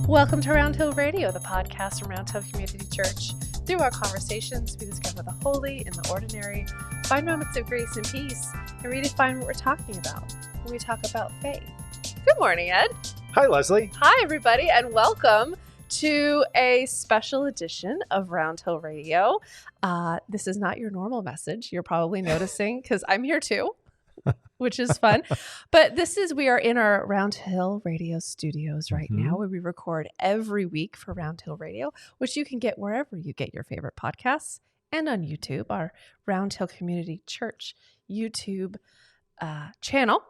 Welcome to Round Hill Radio, the podcast from Round Hill Community Church. Through our conversations, we discover the holy in the ordinary, find moments of grace and peace, and redefine what we're talking about when we talk about faith. Good morning, Ed. Hi, Leslie. Hi, everybody, and welcome to a special edition of Round Hill Radio. This is not your normal message, you're probably noticing, because I'm here too, which is fun. But we are in our Round Hill Radio studios right now, where we record every week for Round Hill Radio, which you can get wherever you get your favorite podcasts, and on YouTube, our Round Hill Community Church YouTube channel.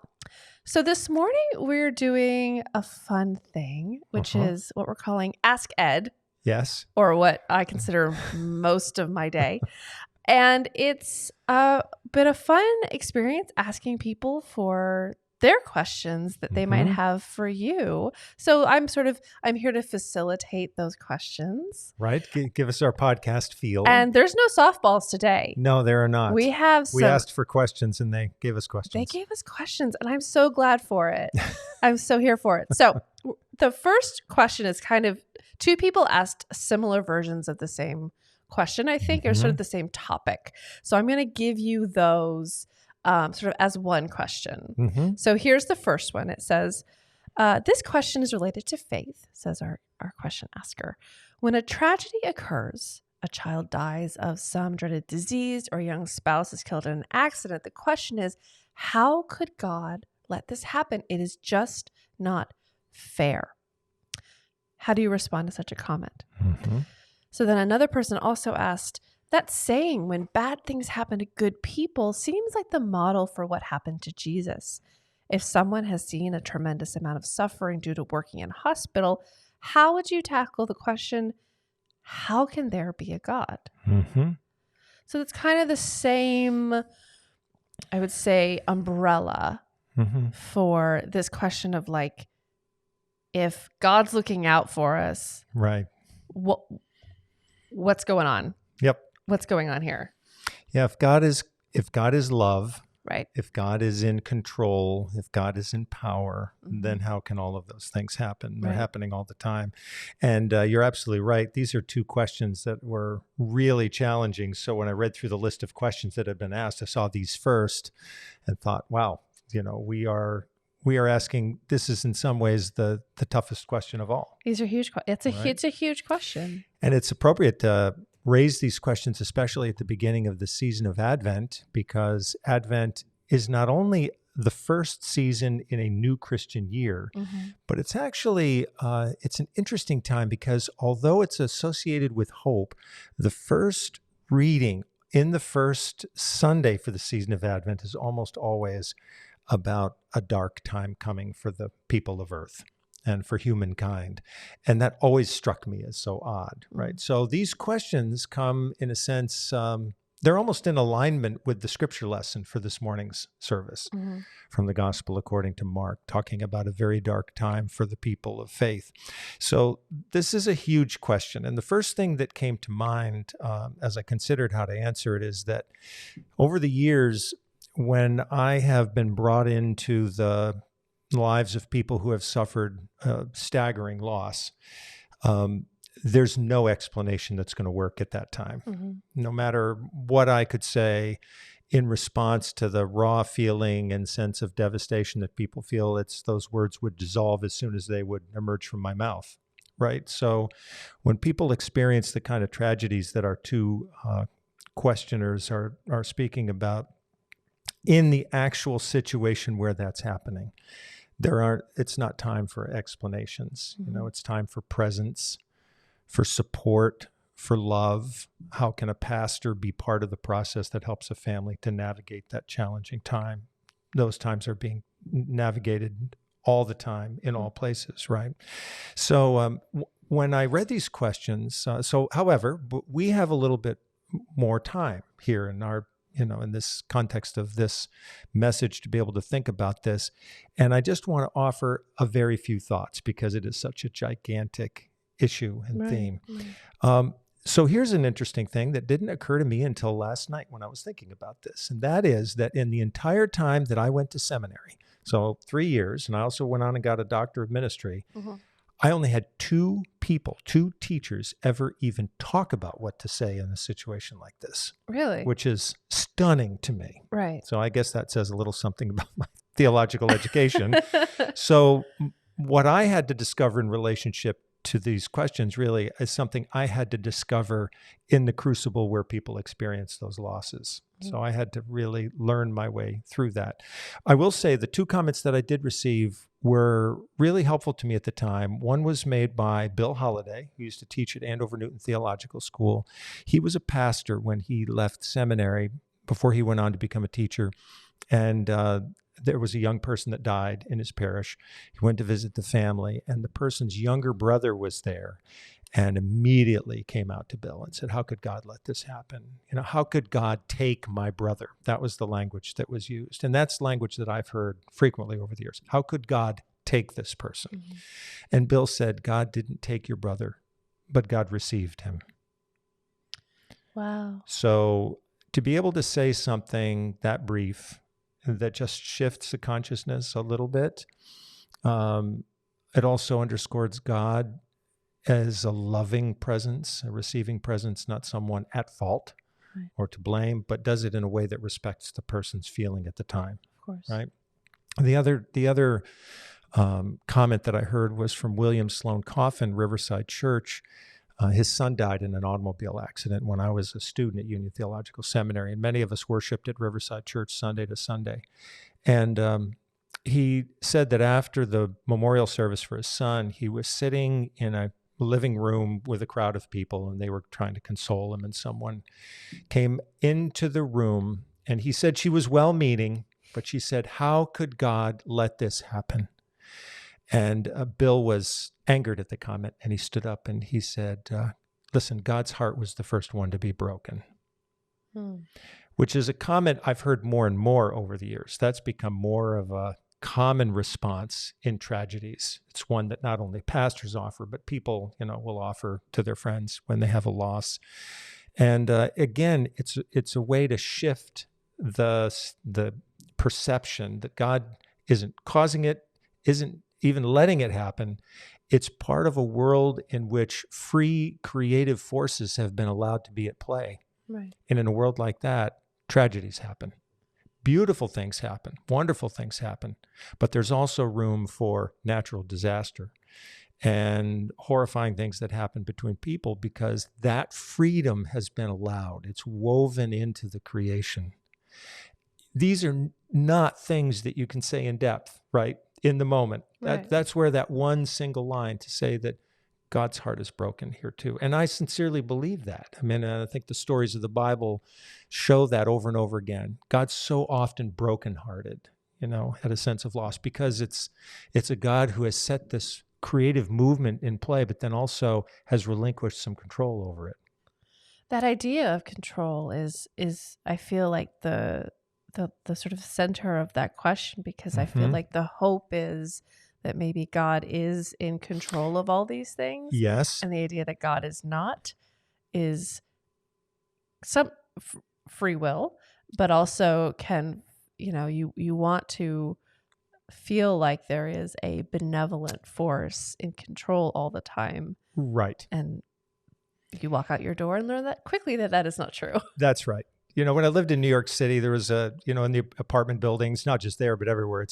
So this morning we're doing a fun thing, which is what we're calling Ask Ed. Yes. Or what I consider most of my day. And it's been a fun experience asking people for their questions that they might have for you. So I'm here to facilitate those questions. Right. Give us our podcast feel. And there's no softballs today. No, there are not. We asked for questions and they gave us questions. They gave us questions and I'm so glad for it. I'm so here for it. So the first question is kind of two people asked similar versions of the same question, I think, or sort of the same topic. So I'm going to give you those sort of as one question. So here's the first one. It says, this question is related to faith, says our question asker. When a tragedy occurs, a child dies of some dreaded disease or a young spouse is killed in an accident, the question is, how could God let this happen? It is just not fair. How do you respond to such a comment? So then another person also asked, that saying, when bad things happen to good people, seems like the model for what happened to Jesus. If someone has seen a tremendous amount of suffering due to working in a hospital, how would you tackle the question, how can there be a God? So it's kind of the same, I would say, umbrella for this question of like, if God's looking out for us, right? What's going on? Yep. What's going on here? Yeah. If God is love, right? If God is in control, if God is in power, then how can all of those things happen? They're happening all the time. And you're absolutely right. These are two questions that were really challenging. So when I read through the list of questions that have been asked, I saw these first and thought, wow, we are asking, this is in some ways the toughest question of all. These are huge. It's a huge question. And it's appropriate to raise these questions, especially at the beginning of the season of Advent, because Advent is not only the first season in a new Christian year, but it's actually, it's an interesting time because although it's associated with hope, the first reading in the first Sunday for the season of Advent is almost always about a dark time coming for the people of earth and for humankind. And that always struck me as so odd, right? So these questions come in a sense, they're almost in alignment with the scripture lesson for this morning's service from the Gospel according to Mark, talking about a very dark time for the people of faith. So this is a huge question. And the first thing that came to mind as I considered how to answer it is that over the years, when I have been brought into the lives of people who have suffered staggering loss, there's no explanation that's going to work at that time. No matter what I could say in response to the raw feeling and sense of devastation that people feel, those words would dissolve as soon as they would emerge from my mouth, right? So when people experience the kind of tragedies that our two questioners are speaking about, in the actual situation where that's happening, it's not time for explanations. It's time for presence, for support, for love. How can a pastor be part of the process that helps a family to navigate that challenging time? Those times are being navigated all the time in all places, right? So when I read these questions, however, we have a little bit more time here in our in this context of this message to be able to think about this. And I just want to offer a very few thoughts because it is such a gigantic issue and theme. So here's an interesting thing that didn't occur to me until last night when I was thinking about this. And that is that in the entire time that I went to seminary, so 3 years, and I also went on and got a doctor of ministry, I only had two teachers ever even talk about what to say in a situation like this. Really? Which is stunning to me. Right. So I guess that says a little something about my theological education. So what I had to discover in relationship to these questions really is something I had to discover in the crucible where people experience those losses. So I had to really learn my way through that. I will say the two comments that I did receive were really helpful to me at the time. One was made by Bill Holliday, who used to teach at Andover Newton Theological School. He was a pastor when he left seminary before he went on to become a teacher. And there was a young person that died in his parish. He went to visit the family, and the person's younger brother was there and immediately came out to Bill and said, how could God let this happen? You know, how could God take my brother? That was the language that was used. And that's language that I've heard frequently over the years. How could God take this person? Mm-hmm. And Bill said, God didn't take your brother, but God received him. Wow. So to be able to say something that brief that just shifts the consciousness a little bit. It also underscores God as a loving presence, a receiving presence, not someone at fault or to blame, but does it in a way that respects the person's feeling at the time. Of course. Right. The other comment that I heard was from William Sloane Coffin, Riverside Church. His son died in an automobile accident when I was a student at Union Theological Seminary, and many of us worshiped at Riverside Church Sunday to Sunday. And he said that after the memorial service for his son, he was sitting in a living room with a crowd of people, and they were trying to console him, and someone came into the room, and he said she was well-meaning, but she said, how could God let this happen? And Bill was angered at the comment, and he stood up and he said, listen, God's heart was the first one to be broken, which is a comment I've heard more and more over the years. That's become more of a common response in tragedies. It's one that not only pastors offer, but people, will offer to their friends when they have a loss. And again, it's a way to shift the perception that God isn't causing it, isn't even letting it happen. It's part of a world in which free creative forces have been allowed to be at play. Right. And in a world like that, tragedies happen. Beautiful things happen. Wonderful things happen. But there's also room for natural disaster and horrifying things that happen between people because that freedom has been allowed. It's woven into the creation. These are not things that you can say in depth, right? In the moment. Right. That's where that one single line to say that God's heart is broken here too. And I sincerely believe that. I mean, I think the stories of the Bible show that over and over again. God's so often brokenhearted, at a sense of loss, because it's a God who has set this creative movement in play, but then also has relinquished some control over it. That idea of control is I feel like the sort of center of that question, because I feel like the hope is that maybe God is in control of all these things. Yes. And the idea that God is not is some free will, but also can, you want to feel like there is a benevolent force in control all the time. Right. And you walk out your door and learn that quickly that is not true. That's right. When I lived in New York City, there was in the apartment buildings, not just there, but everywhere,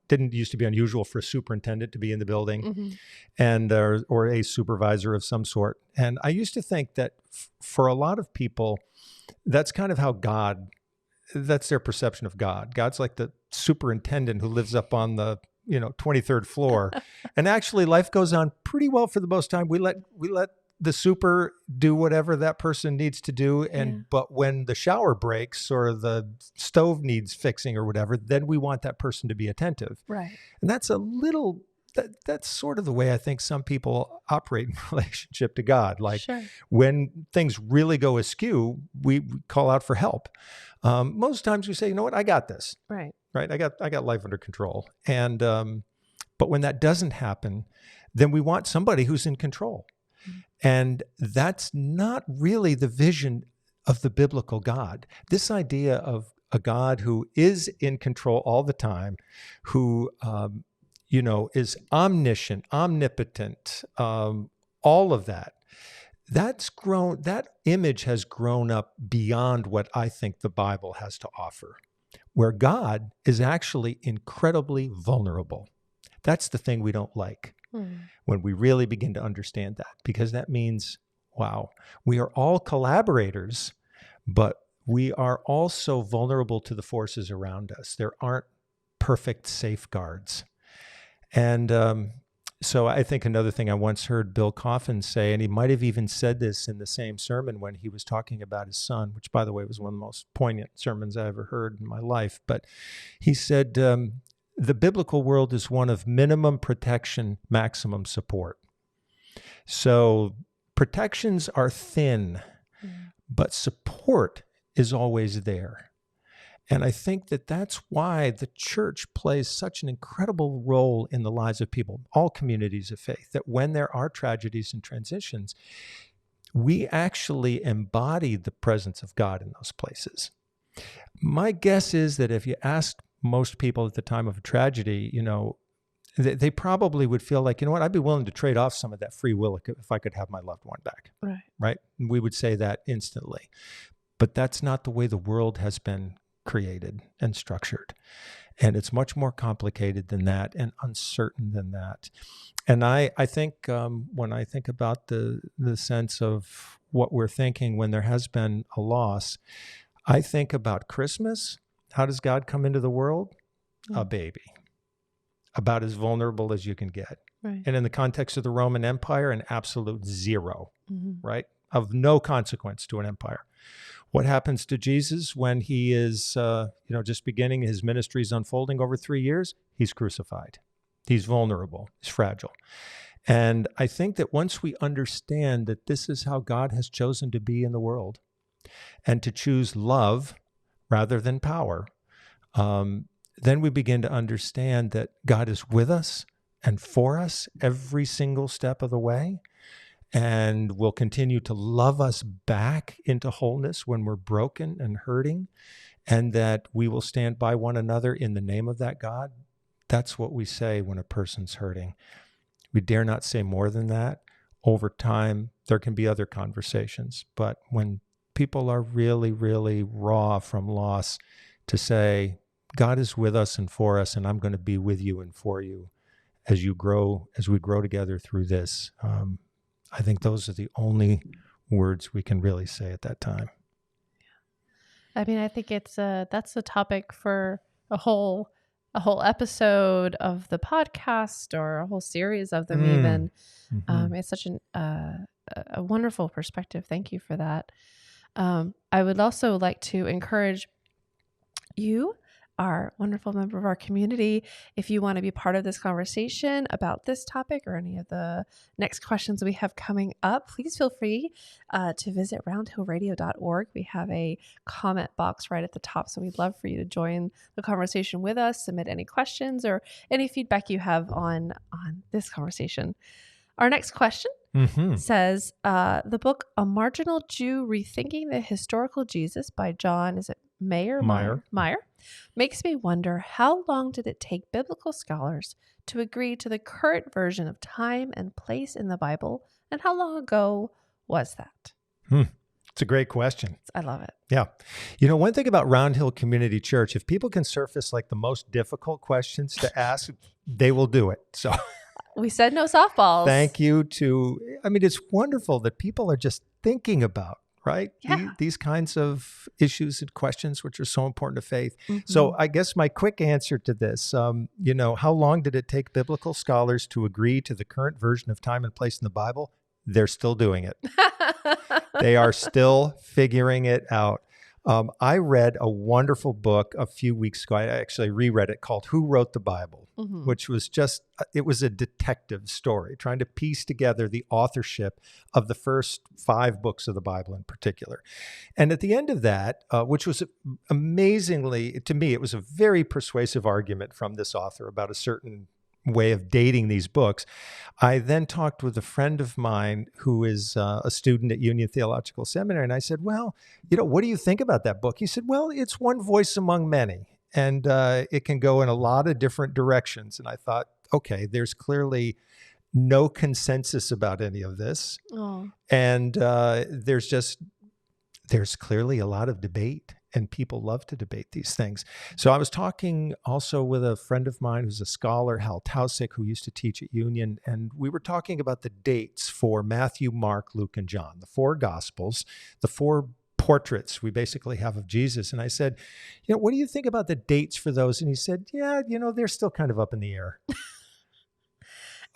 didn't used to be unusual for a superintendent to be in the building and or a supervisor of some sort. And I used to think that for a lot of people, that's kind of how that's their perception of God. God's like the superintendent who lives up on the 23rd floor. And actually life goes on pretty well for the most time. We let the super do whatever that person needs to do. But when the shower breaks or the stove needs fixing or whatever, then we want that person to be attentive. Right. And that's that's sort of the way I think some people operate in relationship to God. Like when things really go askew, we call out for help. Most times we say, you know what, I got this. Right. Right. I got life under control. And, but when that doesn't happen, then we want somebody who's in control. And that's not really the vision of the biblical God. This idea of a God who is in control all the time, who is omniscient, omnipotent, all of that. That image has grown up beyond what I think the Bible has to offer, where God is actually incredibly vulnerable. That's the thing we don't like when we really begin to understand that, because that means, wow, we are all collaborators, but we are also vulnerable to the forces around us. There aren't perfect safeguards. And so I think another thing I once heard Bill Coffin say, and he might have even said this in the same sermon when he was talking about his son, which, by the way, was one of the most poignant sermons I ever heard in my life. But he said, the biblical world is one of minimum protection, maximum support. So protections are thin, but support is always there. And I think that that's why the church plays such an incredible role in the lives of people, all communities of faith, that when there are tragedies and transitions, we actually embody the presence of God in those places. My guess is that if you asked most people at the time of a tragedy, they probably would feel like, I'd be willing to trade off some of that free will if I could have my loved one back. Right? And we would say that instantly. But that's not the way the world has been created and structured. And it's much more complicated than that and uncertain than that. And I think when I think about the sense of what we're thinking when there has been a loss, I think about Christmas. How does God come into the world? A baby. About as vulnerable as you can get. Right. And in the context of the Roman Empire, an absolute zero, right? Of no consequence to an empire. What happens to Jesus when he is, just beginning, his ministry is unfolding over 3 years? He's crucified. He's vulnerable. He's fragile. And I think that once we understand that this is how God has chosen to be in the world and to choose love rather than power, then we begin to understand that God is with us and for us every single step of the way, and will continue to love us back into wholeness when we're broken and hurting, and that we will stand by one another in the name of that God. That's what we say when a person's hurting. We dare not say more than that. Over time, there can be other conversations, but when people are really, really raw from loss, to say, God is with us and for us, and I'm going to be with you and for you as we grow together through this. I think those are the only words we can really say at that time. I mean, I think that's a topic for a whole episode of the podcast, or a whole series of them even. It's such a wonderful perspective. Thank you for that. I would also like to encourage you, our wonderful member of our community, if you want to be part of this conversation about this topic or any of the next questions we have coming up, please feel free to visit roundhillradio.org. We have a comment box right at the top, so we'd love for you to join the conversation with us, submit any questions or any feedback you have on this conversation. Our next question says, the book A Marginal Jew Rethinking the Historical Jesus by John, is it Meyer makes me wonder, how long did it take biblical scholars to agree to the current version of time and place in the Bible, and how long ago was that? It's a great question. I love it. Yeah. One thing about Round Hill Community Church, if people can surface like the most difficult questions to ask, they will do it. So we said no softballs. Thank you it's wonderful that people are just thinking about, right? Yeah. These kinds of issues and questions, which are so important to faith. So I guess my quick answer to this, how long did it take biblical scholars to agree to the current version of time and place in the Bible? They're still doing it. They are still figuring it out. I read a wonderful book a few weeks ago. I actually reread it, called Who Wrote the Bible, which was it was a detective story trying to piece together the authorship of the first 5 books of the Bible in particular. And at the end of that, which was amazingly, to me, it was a very persuasive argument from this author about a certain way of dating these books. I then talked with a friend of mine who is a student at Union Theological Seminary, and I said, well, what do you think about that book? He said, well, it's one voice among many, and it can go in a lot of different directions. And I thought, okay, there's clearly no consensus about any of this. Oh. And there's clearly a lot of debate, and people love to debate these things. So I was talking also with a friend of mine who's a scholar, Hal Tausig, who used to teach at Union, and we were talking about the dates for Matthew, Mark, Luke, and John, the 4 Gospels, the 4 portraits we basically have of Jesus. And I said, what do you think about the dates for those? And he said, yeah, they're still kind of up in the air.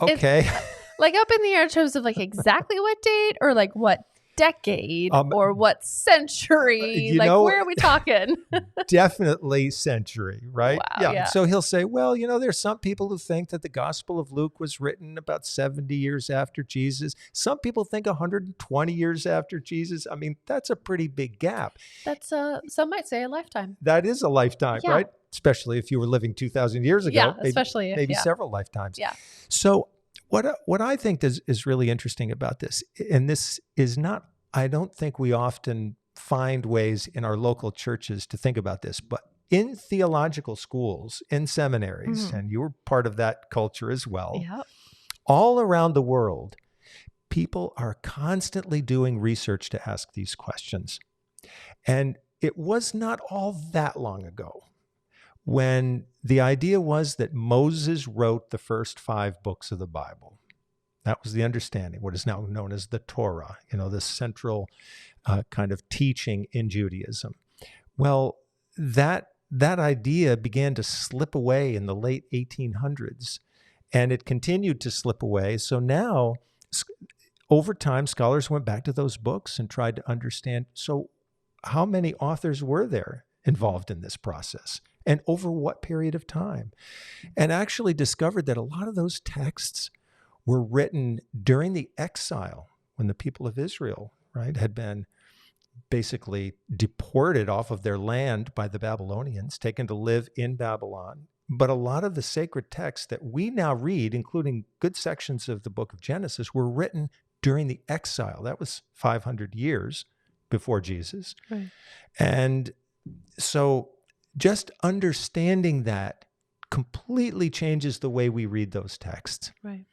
Okay. Like up in the air in terms of like exactly what date or like what decade or what century? Like where are we talking? Definitely century, right? Wow, yeah. So he'll say, well, there's some people who think that the Gospel of Luke was written about 70 years after Jesus. Some people think 120 years after Jesus. I mean, that's a pretty big gap. That's some might say a lifetime. That is a lifetime, right? Especially if you were living 2,000 years ago. Yeah, especially maybe several lifetimes. Yeah. So what I think is really interesting about this, and this is not, I don't think we often find ways in our local churches to think about this, but in theological schools, in seminaries, and you were part of that culture as well, all around the world, people are constantly doing research to ask these questions. And it was not all that long ago when the idea was that Moses wrote the first 5 books of the Bible. That was the understanding, what is now known as the Torah, the central kind of teaching in Judaism. Well, that idea began to slip away in the late 1800s, and it continued to slip away. So now, over time, scholars went back to those books and tried to understand, so how many authors were there involved in this process? And over what period of time? And actually discovered that a lot of those texts were written during the exile when the people of Israel, right, had been basically deported off of their land by the Babylonians, taken to live in Babylon. But a lot of the sacred texts that we now read, including good sections of the book of Genesis, were written during the exile. That was 500 years before Jesus. Right. And so just understanding that completely changes the way we read those texts. Right.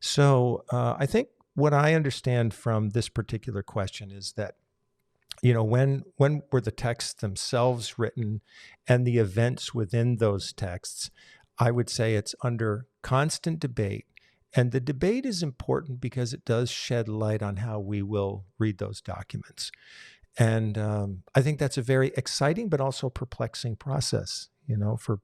So I think what I understand from this particular question is that, when were the texts themselves written and the events within those texts, I would say it's under constant debate. And the debate is important because it does shed light on how we will read those documents. And I think that's a very exciting but also perplexing process,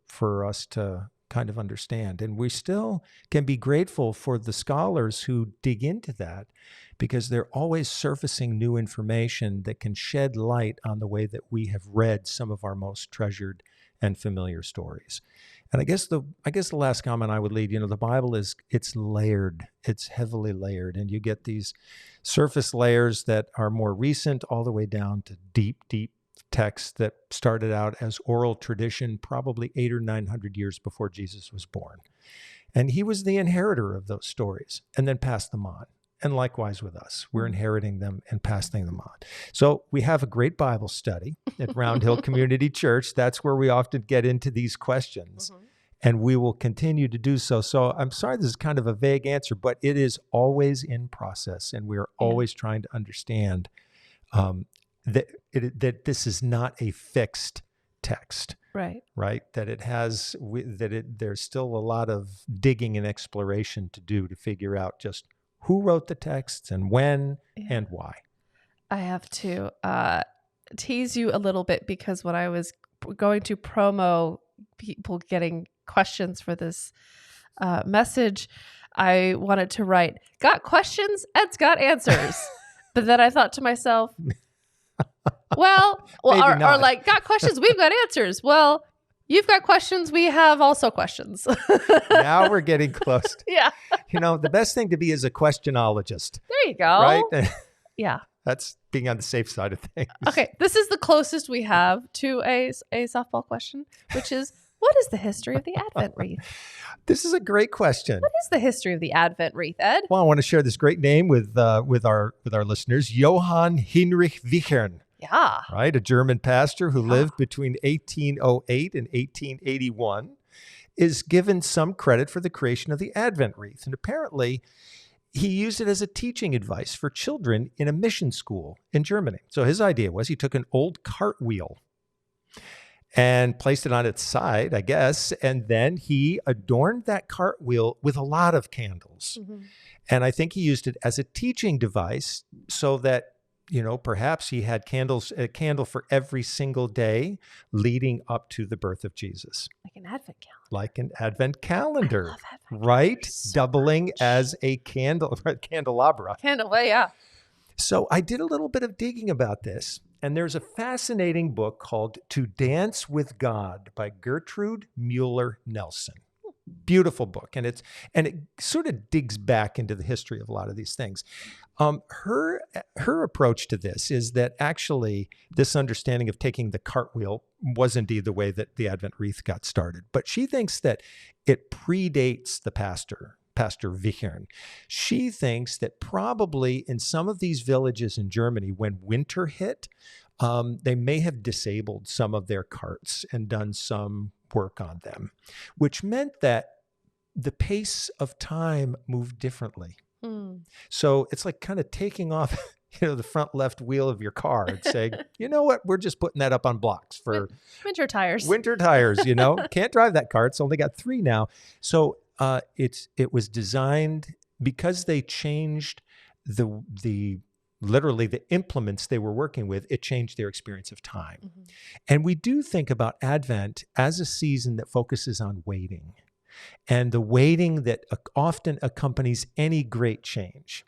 for us to kind of understand. And we still can be grateful for the scholars who dig into that, because they're always surfacing new information that can shed light on the way that we have read some of our most treasured and familiar stories. And I guess the last comment I would leave, the Bible it's layered, it's heavily layered, and you get these surface layers that are more recent all the way down to deep, deep texts that started out as oral tradition probably 800 or 900 years before Jesus was born. And he was the inheritor of those stories and then passed them on. And likewise with us, we're inheriting them and passing them on. So we have a great Bible study at Round Hill Community Church. That's where we often get into these questions. And we will continue to do so. So I'm sorry this is kind of a vague answer, but it is always in process. And we are always trying to understand that this is not a fixed text. Right. That it has, there's still a lot of digging and exploration to do to figure out just who wrote the texts and when and why. I have to tease you a little bit, because when I was going to promo people getting questions for this message, I wanted to write, got questions, Ed's got answers. But then I thought to myself, or like, got questions, we've got answers. Well, you've got questions, we have also questions. Now we're getting close. Yeah. The best thing to be is a questionologist. There you go. Right? Yeah. That's being on the safe side of things. Okay. This is the closest we have to a softball question, which is, what is the history of the Advent wreath? This is a great question. What is the history of the Advent wreath, Ed? Well, I want to share this great name with our listeners, Johann Heinrich Wichern. Yeah. Right, a German pastor who lived between 1808 and 1881. is given some credit for the creation of the Advent wreath. And apparently, he used it as a teaching advice for children in a mission school in Germany. So his idea was he took an old cartwheel and placed it on its side, I guess, and then he adorned that cartwheel with a lot of candles. Mm-hmm. And I think he used it as a teaching device so that, perhaps he had a candle for every single day leading up to the birth of Jesus. Like an Advent calendar. Like an Advent calendar. I love Advent right? So doubling much. as a candelabra. Yeah. So I did a little bit of digging about this. And there's a fascinating book called To Dance with God by Gertrude Mueller Nelson. Beautiful book. And it sort of digs back into the history of a lot of these things. Her approach to this is that actually this understanding of taking the cartwheel was indeed the way that the Advent wreath got started. But she thinks that it predates the Pastor Wichern. She thinks that probably in some of these villages in Germany, when winter hit, they may have disabled some of their carts and done some work on them, which meant that the pace of time moved differently. So it's like kind of taking off, the front left wheel of your car and saying, you know what, we're just putting that up on blocks for winter tires. Can't drive that car. It's only got 3 now. So it was designed because they changed literally the implements they were working with. It changed their experience of time. Mm-hmm. And we do think about Advent as a season that focuses on waiting, and the waiting that often accompanies any great change.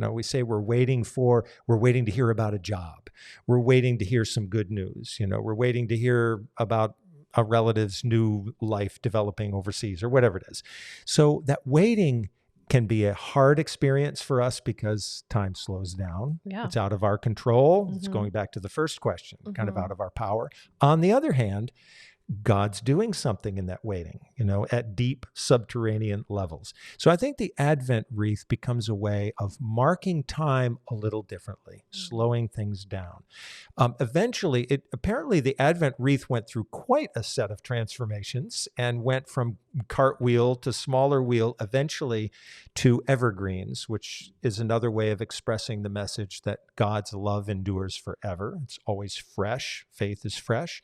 We say we're waiting to hear about a job. We're waiting to hear some good news. We're waiting to hear about a relative's new life developing overseas or whatever it is. So that waiting can be a hard experience for us because time slows down. Yeah. It's out of our control. Mm-hmm. It's going back to the first question, mm-hmm. kind of out of our power. On the other hand, God's doing something in that waiting, at deep subterranean levels. So I think the Advent wreath becomes a way of marking time a little differently, slowing things down. Eventually, apparently the Advent wreath went through quite a set of transformations and went from cartwheel to smaller wheel, eventually to evergreens, which is another way of expressing the message that God's love endures forever. It's always fresh. Faith is fresh.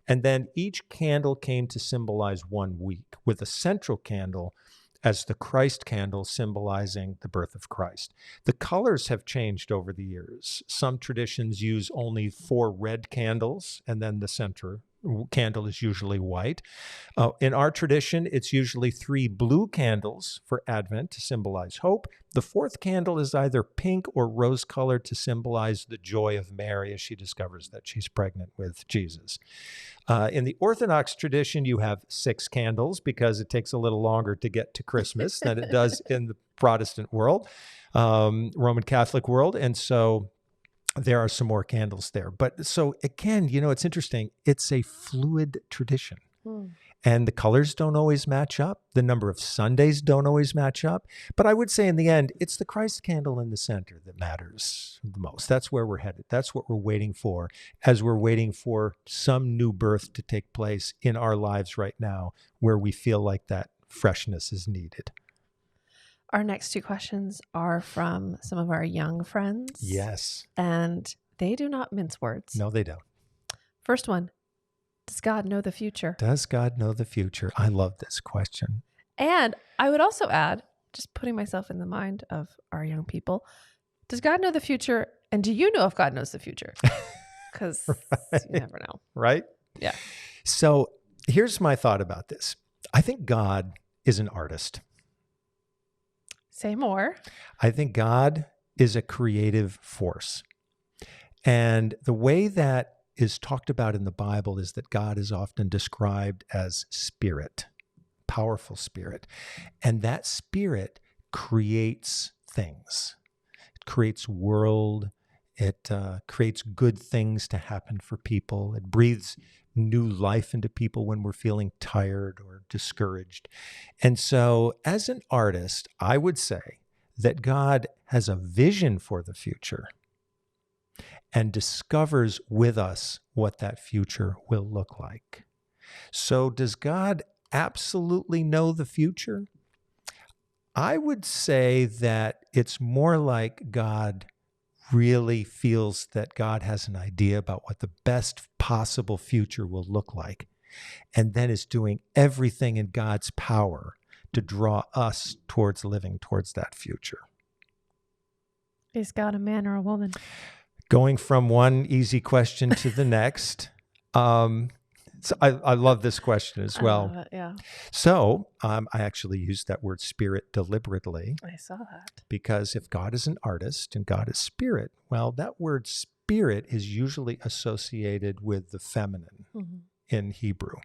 And then each candle came to symbolize one week, with a central candle as the Christ candle symbolizing the birth of Christ. The colors have changed over the years. Some traditions use only 4 red candles, and then the center candle is usually white. In our tradition, it's usually 3 blue candles for Advent to symbolize hope. The 4th candle is either pink or rose-colored to symbolize the joy of Mary as she discovers that she's pregnant with Jesus. In the Orthodox tradition, you have 6 candles because it takes a little longer to get to Christmas than it does in the Protestant world, Roman Catholic world. And so there are some more candles there. But so again, it's interesting. It's a fluid tradition. And the colors don't always match up. The number of Sundays don't always match up. But I would say in the end, it's the Christ candle in the center that matters the most. That's where we're headed. That's what we're waiting for as we're waiting for some new birth to take place in our lives right now, where we feel like that freshness is needed. Our next 2 questions are from some of our young friends. Yes. And they do not mince words. No, they don't. First one, does God know the future? Does God know the future? I love this question. And I would also add, just putting myself in the mind of our young people, does God know the future? And do you know if God knows the future? Because you never know. Right? Yeah. So here's my thought about this. I think God is an artist. Say more. I think God is a creative force. And the way that is talked about in the Bible is that God is often described as spirit, powerful spirit. And that spirit creates things. It creates world. It creates good things to happen for people. It breathes new life into people when we're feeling tired or discouraged. And so as an artist, I would say that God has a vision for the future and discovers with us what that future will look like. So does God absolutely know the future? I would say that it's more like God really feels that God has an idea about what the best possible future will look like, and then is doing everything in God's power to draw us towards living towards that future. Is God a man or a woman? Going from one easy question to the next. So I love this question as well. I love it, yeah. So I actually used that word spirit deliberately. I saw that. Because if God is an artist and God is spirit, well, that word spirit is usually associated with the feminine in Hebrew.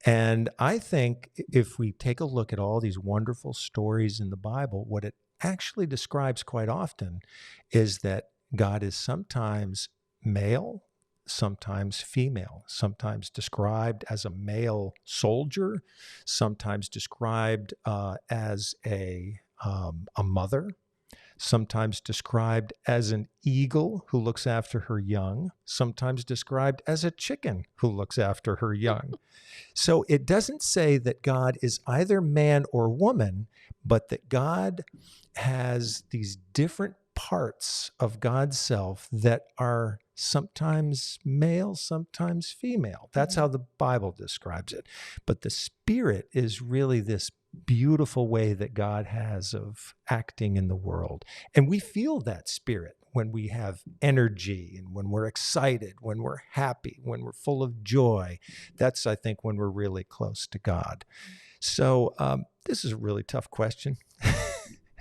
And I think if we take a look at all these wonderful stories in the Bible, what it actually describes quite often is that God is sometimes male, sometimes female, sometimes described as a male soldier, sometimes described as a mother, sometimes described as an eagle who looks after her young, sometimes described as a chicken who looks after her young. So it doesn't say that God is either man or woman, but that God has these different parts of God's self that are sometimes male, sometimes female. That's how the Bible describes it. But the spirit is really this beautiful way that God has of acting in the world. And we feel that spirit when we have energy and when we're excited, when we're happy, when we're full of joy. That's, I think, when we're really close to God. So this is a really tough question.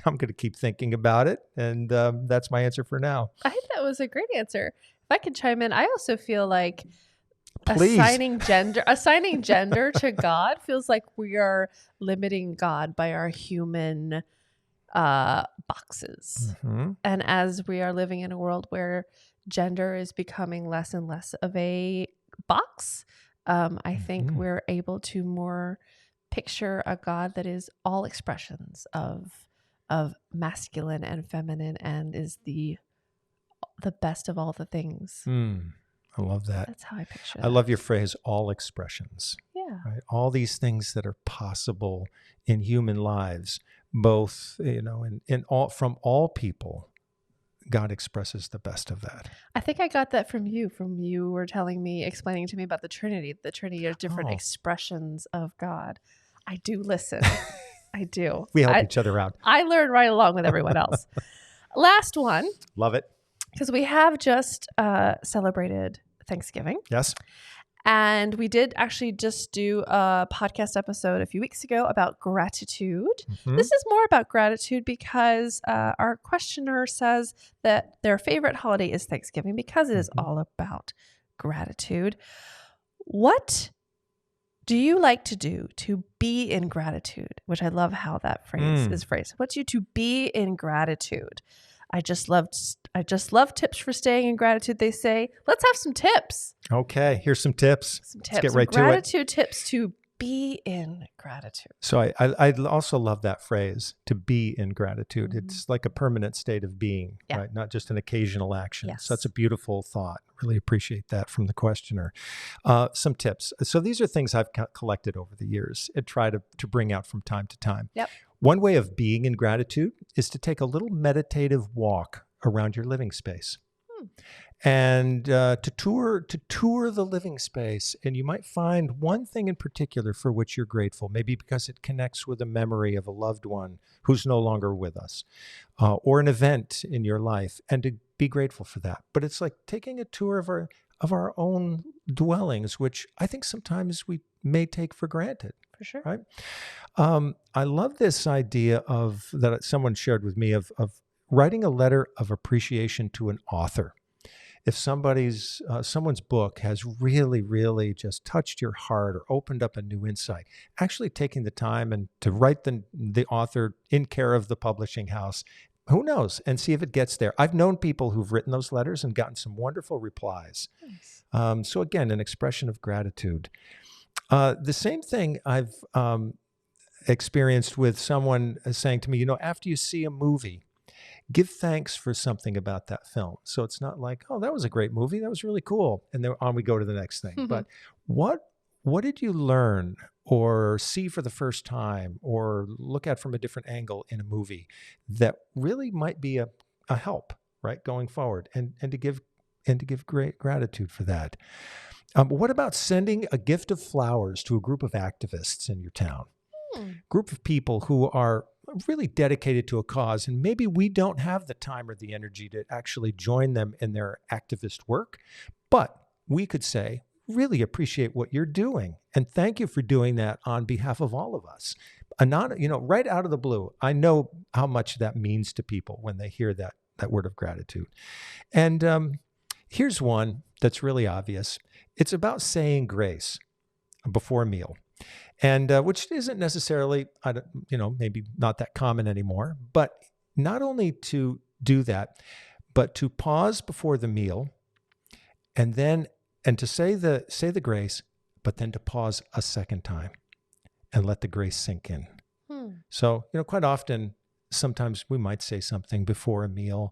I'm going to keep thinking about it. And that's my answer for now. I think that was a great answer. If I could chime in, I also feel like Please. assigning gender to God feels like we are limiting God by our human boxes. And as we are living in a world where gender is becoming less and less of a box, I think we're able to more picture a God that is all expressions of masculine and feminine and is the best of all the things. I love that. That's how I picture it. I love your phrase, all expressions. Yeah. Right? All these things that are possible in human lives, both, in all, from all people, God expresses the best of that. I think I got that from you were explaining to me about the Trinity. The Trinity are different expressions of God. I do listen. I do. We help each other out. I learn right along with everyone else. Last one. Love it. Because we have just celebrated Thanksgiving. Yes. And we did actually just do a podcast episode a few weeks ago about gratitude. This is more about gratitude because our questioner says that their favorite holiday is Thanksgiving because it is all about gratitude. What do you like to do to be in gratitude? Which I love how that phrase is phrased. What do you to be in gratitude? I just love tips for staying in gratitude, they say. Let's have some tips. Okay, here's some tips. Let's get right to it. Gratitude tips to be in gratitude. So I also love that phrase, to be in gratitude. It's like a permanent state of being, right? Not just an occasional action. Yes. So that's a beautiful thought. Really appreciate that from the questioner. Some tips. So these are things I've collected over the years and try to bring out from time to time. Yep. One way of being in gratitude is to take a little meditative walk around your living space. And to tour the living space, and you might find one thing in particular for which you're grateful, maybe because it connects with a memory of a loved one who's no longer with us, or an event in your life, and to be grateful for that. But it's like taking a tour of our own dwellings, which I think sometimes we may take for granted. For sure. Right? I love this idea that someone shared with me of writing a letter of appreciation to an author. If someone's book has really, really just touched your heart or opened up a new insight, actually taking the time and to write the author in care of the publishing house, who knows, and see if it gets there. I've known people who've written those letters and gotten some wonderful replies. Nice. So again, an expression of gratitude. The same thing I've experienced with someone saying to me, after you see a movie, give thanks for something about that film. So it's not like, oh, that was a great movie. That was really cool. And then on we go to the next thing. But what what did you learn or see for the first time or look at from a different angle in a movie that really might be a help, right, going forward, and to give great gratitude for that. What about sending a gift of flowers to a group of activists in your town? Group of people who are really dedicated to a cause, and maybe we don't have the time or the energy to actually join them in their activist work, but we could say, really appreciate what you're doing, and thank you for doing that on behalf of all of us. Not, right out of the blue, I know how much that means to people when they hear that word of gratitude. And here's one that's really obvious. It's about saying grace before a meal. And which isn't necessarily, maybe not that common anymore, but not only to do that, but to pause before the meal and to say the grace, but then to pause a second time and let the grace sink in. So, quite often, sometimes we might say something before a meal.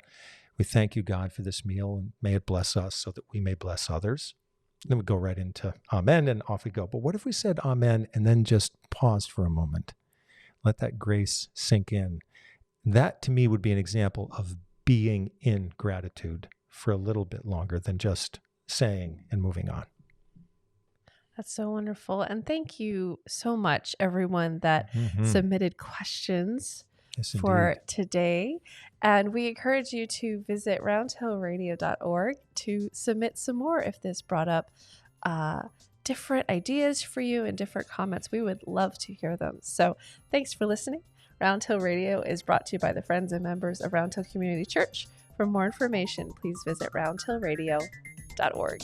We thank you, God, for this meal, and may it bless us so that we may bless others. Then we go right into amen and off we go. But what if we said amen and then just paused for a moment? Let that grace sink in. That to me would be an example of being in gratitude for a little bit longer than just saying and moving on. That's so wonderful. And thank you so much, everyone that submitted questions for today. And we encourage you to visit roundhillradio.org to submit some more if this brought up different ideas for you and different comments. We would love to hear them. So thanks for listening. Round Hill Radio is brought to you by the friends and members of Round Hill Community Church. For more information, please visit roundhillradio.org.